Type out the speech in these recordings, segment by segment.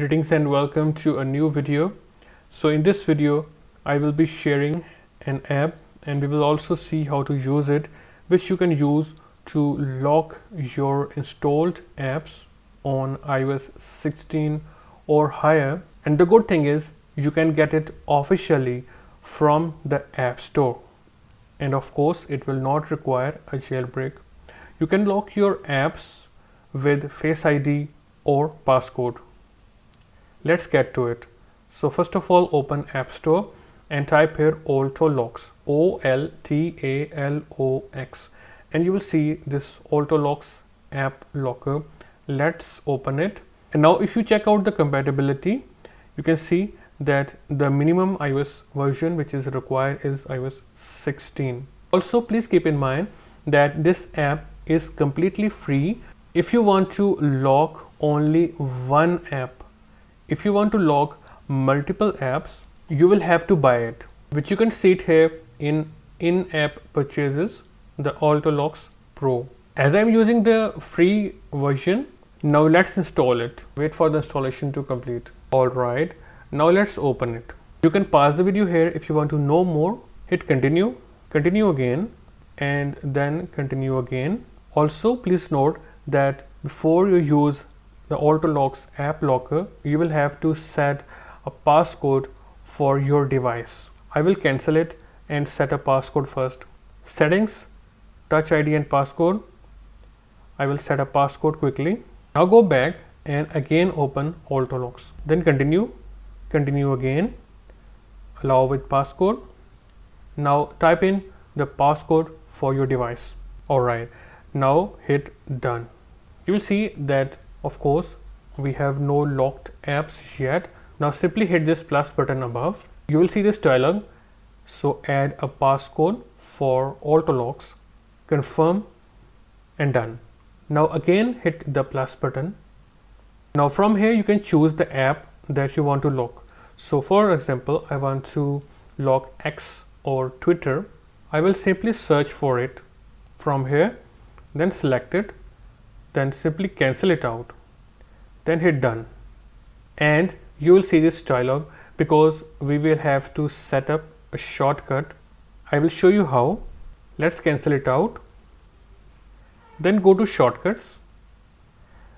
Greetings and welcome to a new video. So in this video I will be sharing an app and we will also see how to use it, which you can use to lock your installed apps on iOS 16 or higher. And the good thing is you can get it officially from the App Store, and of course it will not require a jailbreak. You can lock your apps with FaceID or Passcode. Let's get to it. So first of all, open App Store and type here Oltalox, Oltalox, and you will see this Oltalox AppLocker. Let's open it. And now if you check out the compatibility, you can see that the minimum iOS version which is required is iOS 16. Also, please keep in mind that this app is completely free if you want to lock only one app. If you want to lock multiple apps, you will have to buy it, which you can see it here in-app purchases, the Oltalox Pro. As I'm using the free version, now let's install it. Wait for the installation to complete. Alright, now let's open it. You can pause the video here if you want to know more. Hit continue, continue again, and then continue again. Also, please note that before you use the Oltalox AppLocker, you will have to set a passcode for your device. I will cancel it and set a passcode first. Settings, Touch ID and passcode. I will set a passcode quickly. Now go back and again open Oltalox. Then continue, continue again, allow with passcode. Now type in the passcode for your device. Alright, now hit done. You will see that of course we have no locked apps yet. Now simply hit this plus button above. You will see this dialog. So add a passcode for Oltalox, confirm, and done. Now again hit the plus button. Now from here you can choose the app that you want to lock. So for example, I want to lock X or Twitter. I will simply search for it from here, then select it, then simply cancel it out, then hit done, and you will see this dialog because we will have to set up a shortcut. I will show you how. Let's cancel it out, then go to shortcuts,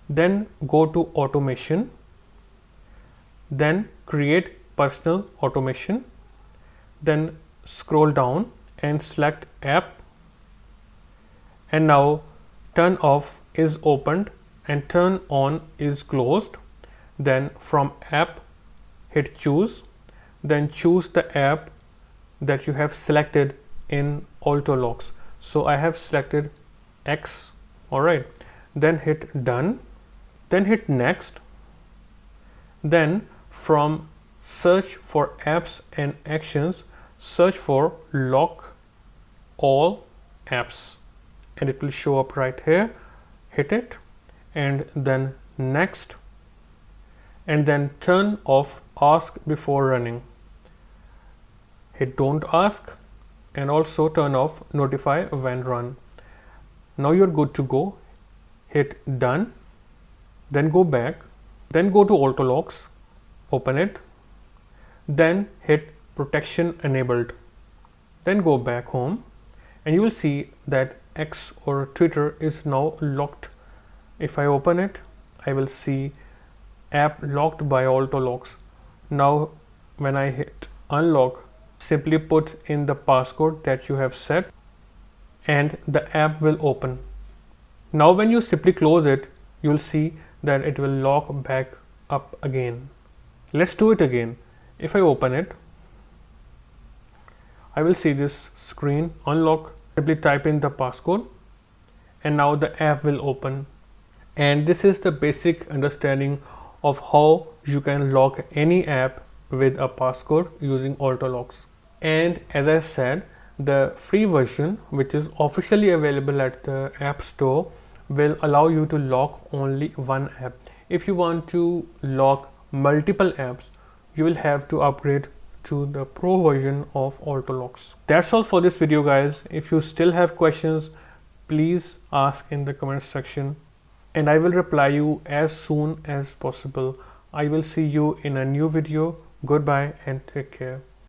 then go to automation, then create personal automation, then scroll down and select app, and now turn off is opened and turn on is closed. Then from app hit choose, then choose the app that you have selected in Oltalox. So I have selected X. Alright, then hit done, then hit next, then from search for apps and actions, search for lock all apps and it will show up right here. Hit it and then next, and then turn off ask before running. Hit don't ask and also turn off notify when run. Now you're good to go. Hit done, then go back, then go to Oltalox, open it, then hit protection enabled, then go back home, and you will see that X or Twitter is now locked. If I open it, I will see app locked by Oltalox. Now when I hit unlock, simply put in the passcode that you have set and the app will open. Now when you simply close it, you will see that it will lock back up again. Let's do it again. If I open it, I will see this screen unlock. Simply type in the passcode and now the app will open. And this is the basic understanding of how you can lock any app with a passcode using Oltalox. And as I said, the free version, which is officially available at the App Store, will allow you to lock only one app. If you want to lock multiple apps, you will have to upgrade to the Pro version of Oltalox. That's all for this video, guys. If you still have questions, please ask in the comment section and I will reply you as soon as possible. I will see you in a new video. Goodbye and take care.